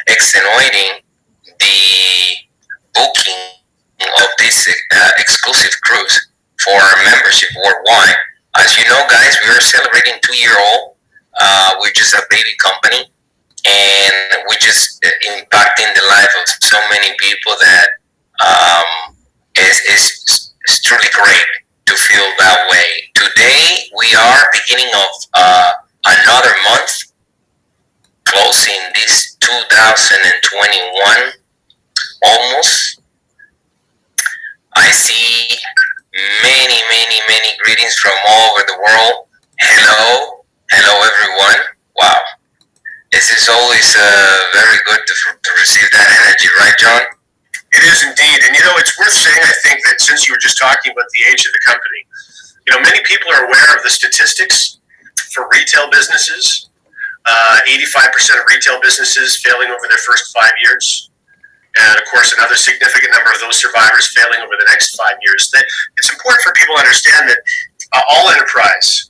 extenuating the booking of this exclusive cruise for our membership worldwide. As you know, guys, we are celebrating 2 year old. We're just a baby company, and we're just impacting the life of so many people that is truly great to feel that way. Today, we are beginning of another month, closing this 2021 almost. I see many greetings from all over the world. Hello everyone. Wow, this is always very good to receive that energy, right, John? It is indeed. And it's worth saying, I think, that since you were just talking about the age of the company, many people are aware of the statistics for retail businesses. 85% of retail businesses failing over their first 5 years. And of course, another significant number of those survivors failing over the next 5 years. That it's important for people to understand that all enterprise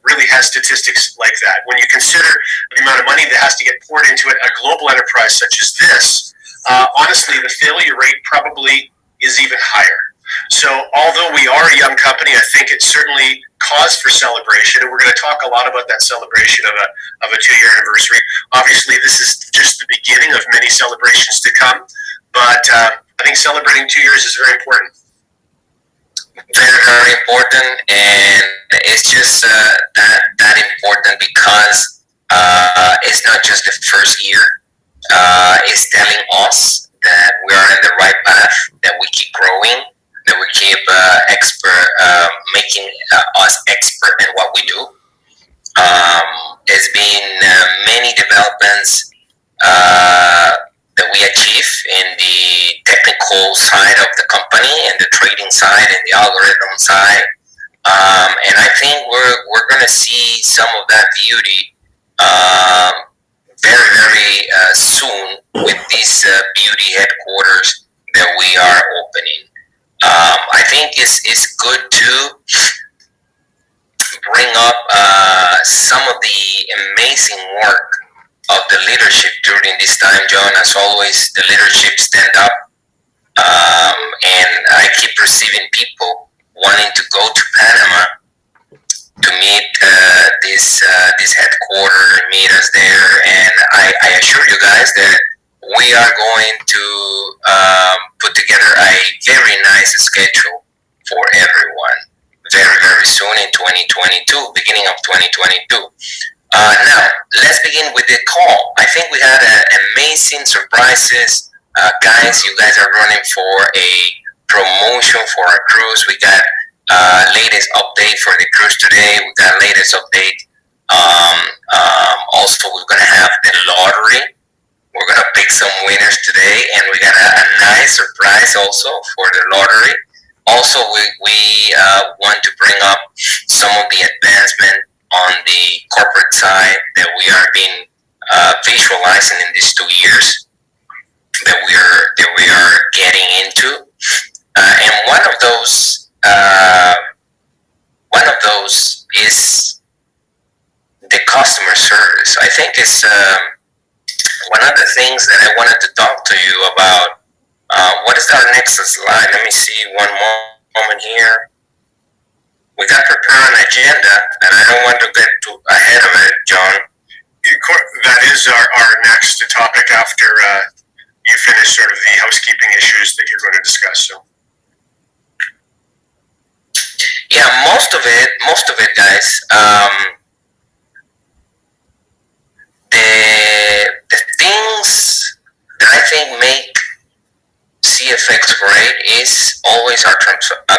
really has statistics like that. When you consider the amount of money that has to get poured into a global enterprise such as this, honestly, the failure rate probably is even higher. So although we are a young company, I think it's certainly cause for celebration, and we're going to talk a lot about that celebration of a 2-year anniversary. Obviously, this is just the beginning of many celebrations to come, but I think celebrating 2 years is very important. Very important, and it's just that important because it's not just the first year. It's telling us that we are in the right path, that we keep growing, that we keep making us expert in what we do. There's been many developments that we achieve in the technical side of the company, and the trading side, and the algorithm side. And I think we're going to see some of that beauty very soon with this beauty headquarters that we are opening. I think it's good to bring up some of the amazing work of the leadership during this time, John. As always, the leadership stand up, and I keep receiving people wanting to go to Panama to meet this headquarters, meet us there, and I assure you guys that we are going to put together a very nice schedule for everyone very soon in 2022, beginning of 2022. Now, let's begin with the call. I think we had amazing surprises. Guys, you guys are running for a promotion for our cruise. We got latest update for the cruise today. We got latest update. Also, we're going to have the lottery. We're going to pick some winners today, and we got a nice surprise also for the lottery. Also, we want to bring up some of the advancement on the corporate side that we are being visualizing in these 2 years that we are getting into, and one of those is the customer service. I think it's one of the things that I wanted to talk to you about. What is our next slide? Let me see one moment here. We got to prepare an agenda, and I don't want to get too ahead of it, John. That is our next topic after you finish sort of the housekeeping issues that you're going to discuss. So. Yeah, most of it, guys. The things that I think make CFX great is always our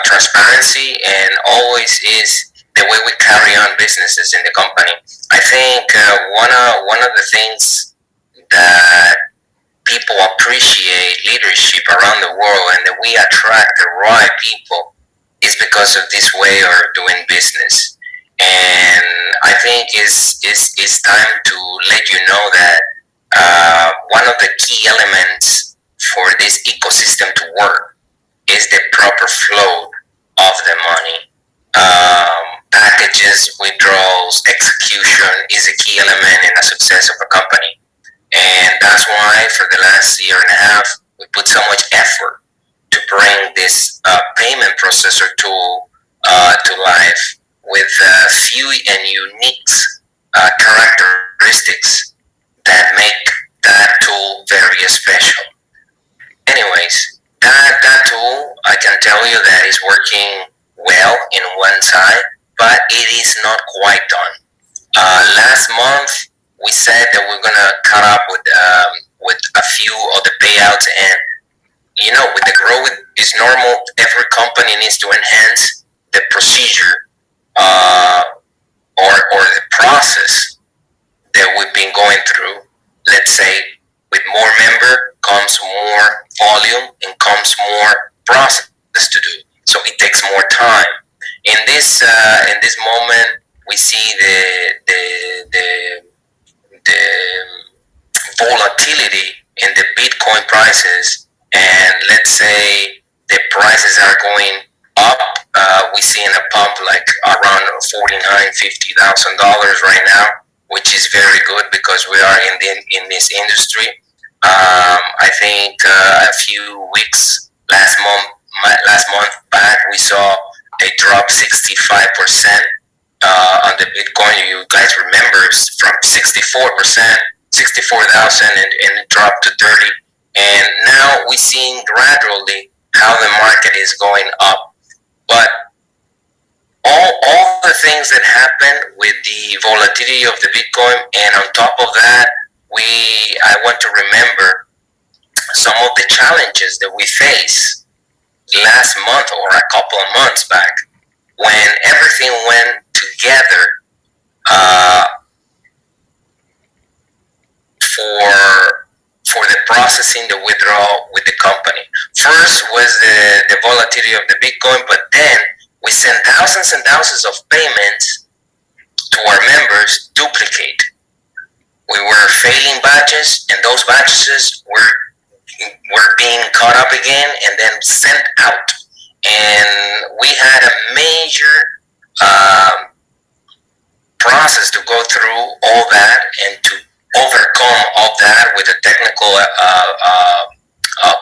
transparency, and always is the way we carry on businesses in the company. I think one of the things that people appreciate leadership around the world, and that we attract the right people, is because of this way of doing business. And I think it's time to let you know that one of the key elements for this ecosystem to work is the proper flow of the money. Packages, withdrawals, execution is a key element in the success of a company. And that's why for the last year and a half, we put so much effort to bring this payment processor tool to life with a few and unique characteristics that make that tool very special. Anyways, that tool, I can tell you that is working well in one side, but it is not quite done. Last month, we said that we're gonna cut up with a few of the payouts, and with the growth is normal. Every company needs to enhance the procedure uh, or the process that we've been going through. Let's say with more member comes more volume and comes more process to do. So it takes more time. In this moment, we see the volatility in the Bitcoin prices, and let's say the prices are going up. We see in a pump like around $49,000-$50,000 right now, which is very good because we are in this industry. I think a few weeks last month back, we saw a drop 65% on the Bitcoin. You guys remember from 64%, 64,000, and it dropped to 30. And now we're seeing gradually how the market is going up. But all the things that happen with the volatility of the Bitcoin, and on top of that, I want to remember some of the challenges that we face last month or a couple of months back when everything went together for the processing the withdrawal with the company. First was the volatility of the Bitcoin, but then we sent thousands and thousands of payments to our members duplicate. We were failing batches, and those batches were being caught up again and then sent out. And we had a major process to go through all that and to overcome all that with the technical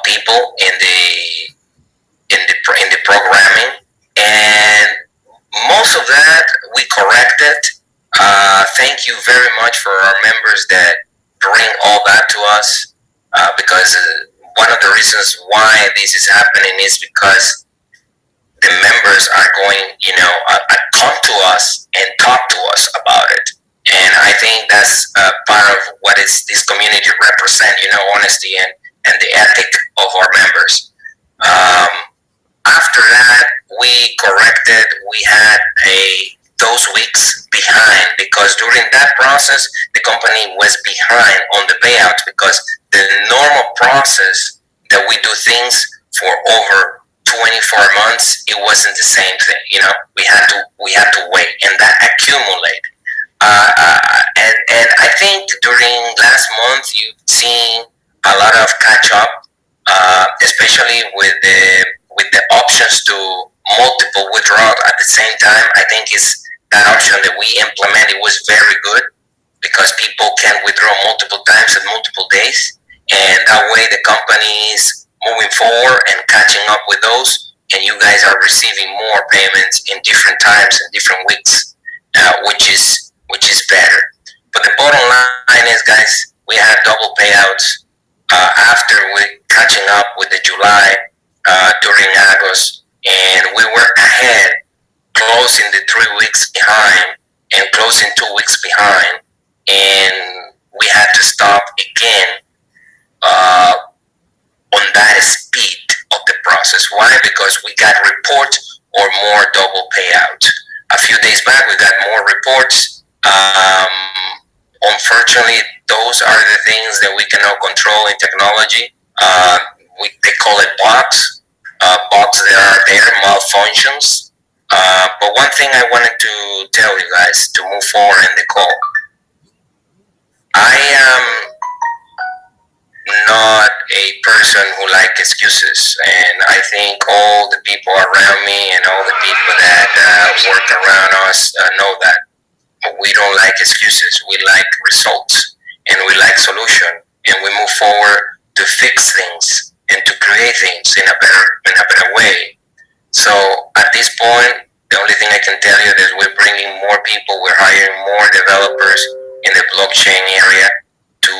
people in the programming, and most of that we corrected. Thank you very much for our members that bring all that to us, because one of the reasons why this is happening is because the members are going, come to us and talk to us about it. And I think that's part of what is this community represent, honesty and the ethic of our members. After that, we corrected. We had those weeks behind because during that process, the company was behind on the payouts because the normal process that we do things for over 24 months, it wasn't the same thing. We had to wait, and that accumulated. And I think during last month you've seen a lot of catch up, especially with the options to multiple withdrawals at the same time. I think is that option that we implemented was very good because people can withdraw multiple times at multiple days, and that way the company is moving forward and catching up with those, and you guys are receiving more payments in different times and different weeks, which is better. But the bottom line is, guys, we had double payouts after we catching up with the July during August, and we were ahead, closing the 3 weeks behind and closing 2 weeks behind, and we had to stop again on that speed of the process. Why? Because we got reports or more double payouts. A few days back, we got more reports. Unfortunately, those are the things that we cannot control in technology. They call it bugs. Bugs that are there, malfunctions. But one thing I wanted to tell you guys to move forward in the call. I am not a person who like excuses, and I think all the people around me and all the people that work around us know that we don't like excuses. We like results, and we like solution, and we move forward to fix things and to create things in a better way. So at this point, the only thing I can tell you is we're bringing more people, we're hiring more developers in the blockchain area to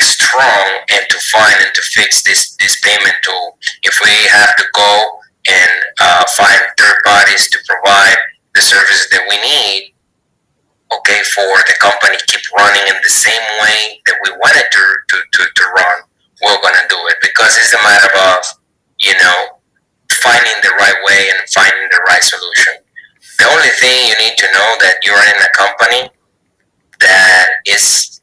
strong and to find and to fix this payment tool. If we have to go and find third parties to provide the services that we need, okay, for the company keep running in the same way that we wanted to run, we're gonna do it, because it's a matter of, finding the right way and finding the right solution. The only thing you need to know that you're in a company that is,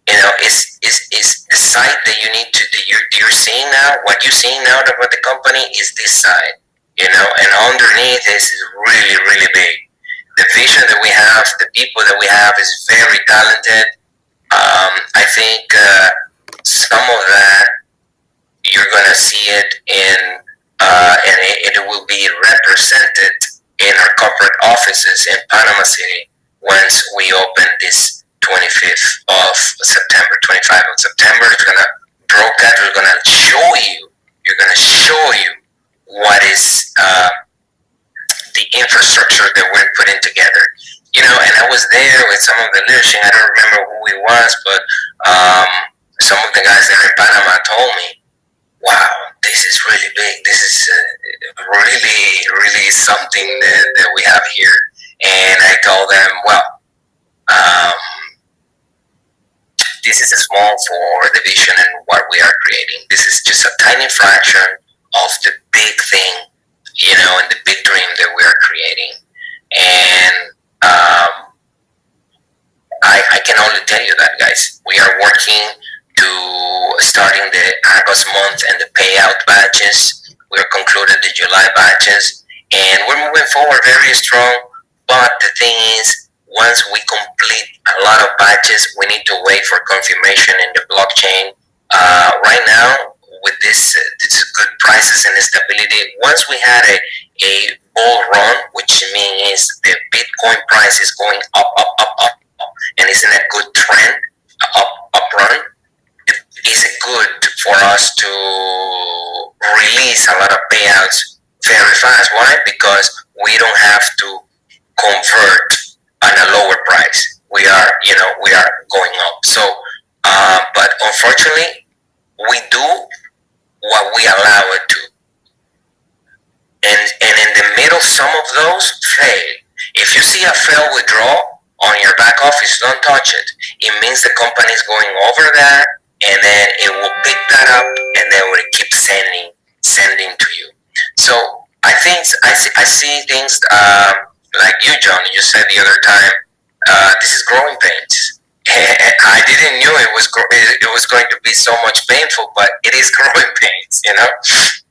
is the side that you need to, you're seeing now, what you're seeing now about the company is this side, and underneath is really, really big. The vision that we have, the people that we have is very talented. I think some of that you're gonna see it in, and it will be represented in our corporate offices in Panama City once we open this 25th of September, 25th of September. It's gonna broadcast. We're gonna show you. You're gonna show you what is the infrastructure that we're putting together. And I was there with some of the leadership. I don't remember who he was, but some of the guys there in Panama told me, "Wow, this is really big. This is really, really something that we have here." And I told them, "Well, this is a small for the vision and what we are creating. This is just a tiny fraction of the big thing, and the big dream that we are creating." And I can only tell you that, guys. We are working to starting the August month and the payout batches. We're concluded the July batches, and we're moving forward very strong. But the thing is, once we complete a lot of batches, we need to wait for confirmation in the blockchain. Right now, with this good prices and stability, once we had a bull run, which means the Bitcoin price is going up, and it's in a good trend, up run, is it good for us to release a lot of payouts very fast. Why? Because we don't have to convert on a lower price. We are going up. So, but unfortunately, we do what we allow it to. And in the middle, some of those fail. If you see a failed withdrawal on your back office, don't touch it. It means the company is going over that, and then it will pick that up, and then will keep sending to you. So I think I see things like you, John. You said the other time, this is growing pains. I didn't knew it was going to be so much painful, but it is growing pains.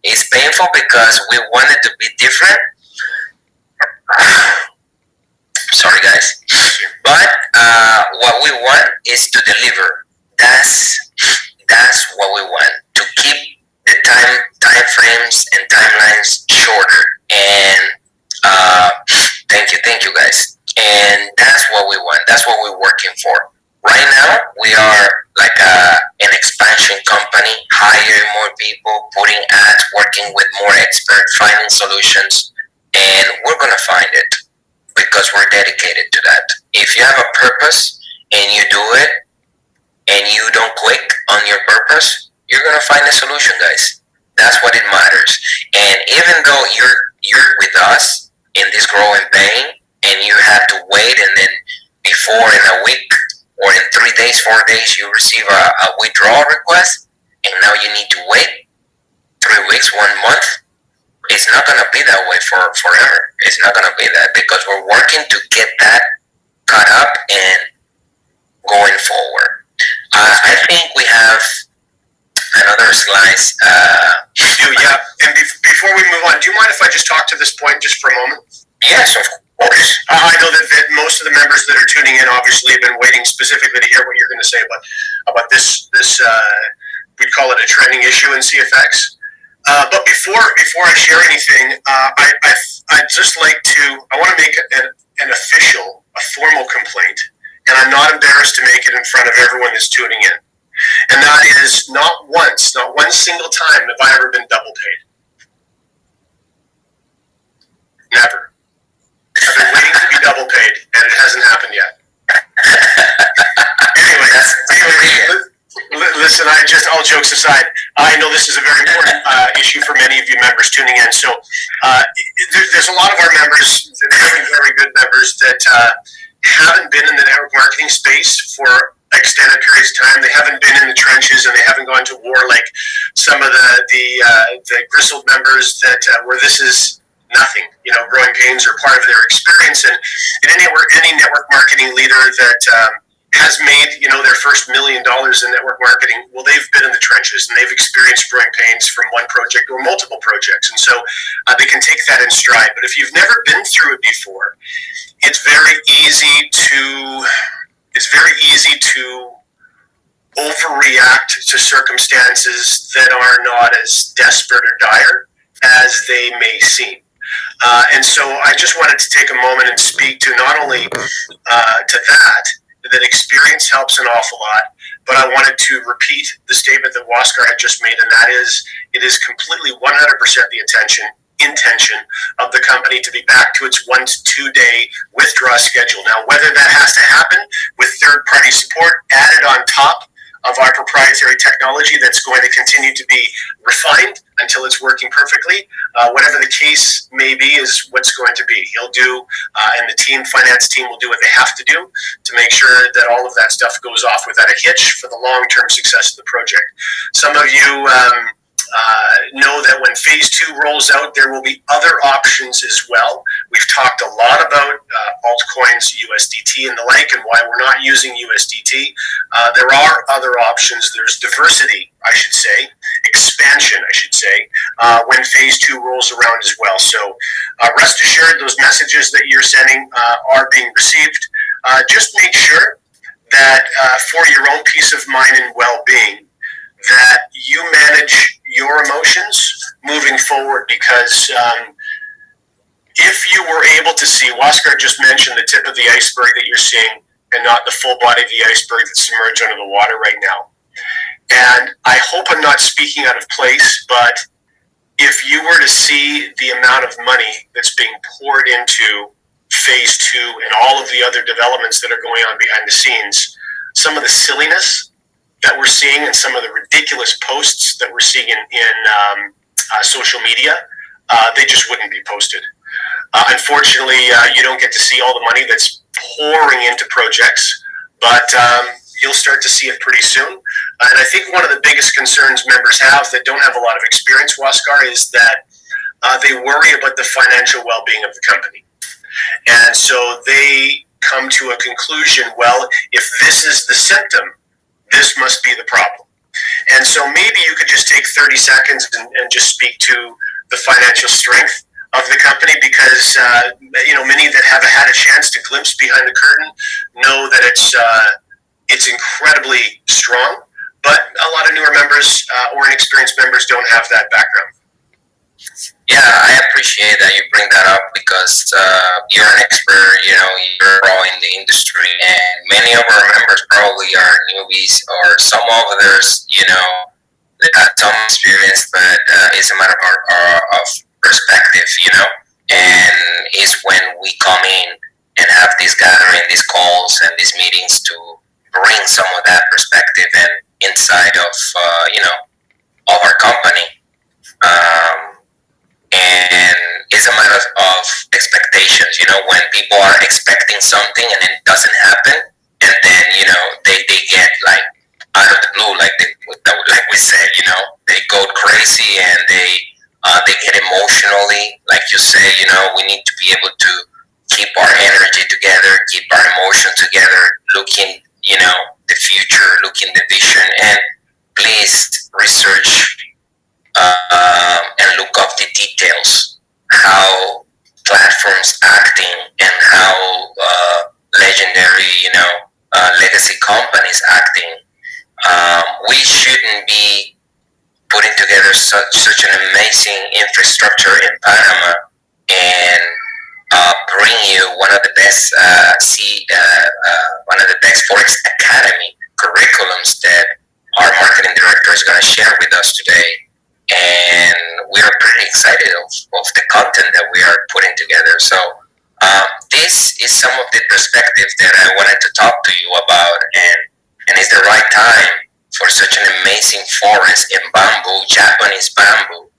It's painful because we wanted to be different. Sorry, guys, but what we want is to deliver. That's what we want, to keep the time frames and timelines shorter. And thank you, guys. And that's what we want. That's what we're working for. Right now, we are like an expansion company, hiring more people, putting ads, working with more experts, finding solutions, and we're gonna find it because we're dedicated to that. If you have a purpose and you do it, and you don't quit on your purpose, you're gonna find a solution, guys. That's what it matters. And even though you're with us in this growing pain, and you have to wait, and then before in a week or in 3 days, 4 days, you receive a withdrawal request, and now you need to wait 3 weeks, 1 month. It's not gonna be that way forever. It's not gonna be that, because we're working to get that caught up and going forward. I think we have another slice. Yeah. And before we move on, do you mind if I just talk to this point just for a moment? Yes, of course. I know that most of the members that are tuning in obviously have been waiting specifically to hear what you're going to say about this. We call it a trending issue in CFX. But before I share anything, I'd just like to. I want to make an official, a formal complaint, and I'm not embarrassed to make it in front of everyone that's tuning in. And that is not once, not one single time have I ever been double paid. Never. I've been waiting to be double paid, and it hasn't happened yet. Anyway, listen, all jokes aside, I know this is a very important issue for many of you members tuning in. So there's a lot of our members, very, very good members, that haven't been in the network marketing space for extended periods of time. They haven't been in the trenches, and they haven't gone to war like some of the gristled members that where this is nothing. Growing pains are part of their experience, and any network marketing leader that has made their first $1 million in network marketing, well, they've been in the trenches and they've experienced growing pains from one project or multiple projects, and so they can take that in stride. But if you've never been through it before, it's very easy to overreact to circumstances that are not as desperate or dire as they may seem. And so I just wanted to take a moment and speak to not only to that experience helps an awful lot, but I wanted to repeat the statement that Waskar had just made, and that is, it is completely 100% the intention of the company to be back to its 1 to 2 day withdraw schedule. Now, whether that has to happen with third-party support added on top of our proprietary technology that's going to continue to be refined until it's working perfectly, whatever the case may be is what's going to be. He'll do, and the finance team will do what they have to do to make sure that all of that stuff goes off without a hitch for the long-term success of the project. Some of you know that when phase 2 rolls out, there will be other options as well. We've talked a lot about altcoins, USDT and the like, and why we're not using USDT. There are other options. There's diversity, I should say, expansion, I should say, when phase 2 rolls around as well. So rest assured, those messages that you're sending are being received. Just make sure that for your own peace of mind and well-being, that you manage your emotions moving forward, because if you were able to see, Waskar just mentioned the tip of the iceberg that you're seeing and not the full body of the iceberg that's submerged under the water right now. And I hope I'm not speaking out of place, but if you were to see the amount of money that's being poured into phase 2 and all of the other developments that are going on behind the scenes, some of the silliness that we're seeing and some of the ridiculous posts that we're seeing in social media, they just wouldn't be posted. Unfortunately, you don't get to see all the money that's pouring into projects, but you'll start to see it pretty soon. And I think one of the biggest concerns members have that don't have a lot of experience, Waskar, is that they worry about the financial well-being of the company. And so they come to a conclusion, well, if this is the symptom, this must be the problem. And so maybe you could just take 30 seconds and just speak to the financial strength of the company, because many that have had a chance to glimpse behind the curtain know that it's incredibly strong, but a lot of newer members or inexperienced members don't have that background. Yeah, I appreciate that you bring that up, because you're an expert, you're raw in the industry, and many of our members probably are newbies, or some of others, they have some experience, but it's a matter of perspective, and it's when we come in and have this gathering, these calls and these meetings to bring some of that perspective and inside of, of our company. And it's a matter of expectations, when people are expecting something and it doesn't happen, and then, they get like out of the blue, like we said, they go crazy and they get emotionally, like you say, we need to be able to keep our energy together, keep our emotion together, looking, the future, looking the vision, and please research and look up the details, how platforms acting and how legendary, legacy companies acting. We shouldn't be putting together such an amazing infrastructure in Panama and bring you one of the best one of the best Forex Academy curriculums that our marketing director is going to share with us today. And we are pretty excited of the content that we are putting together. So this is some of the perspectives that I wanted to talk to you about, and it's the right time for such an amazing forest in bamboo, Japanese bamboo,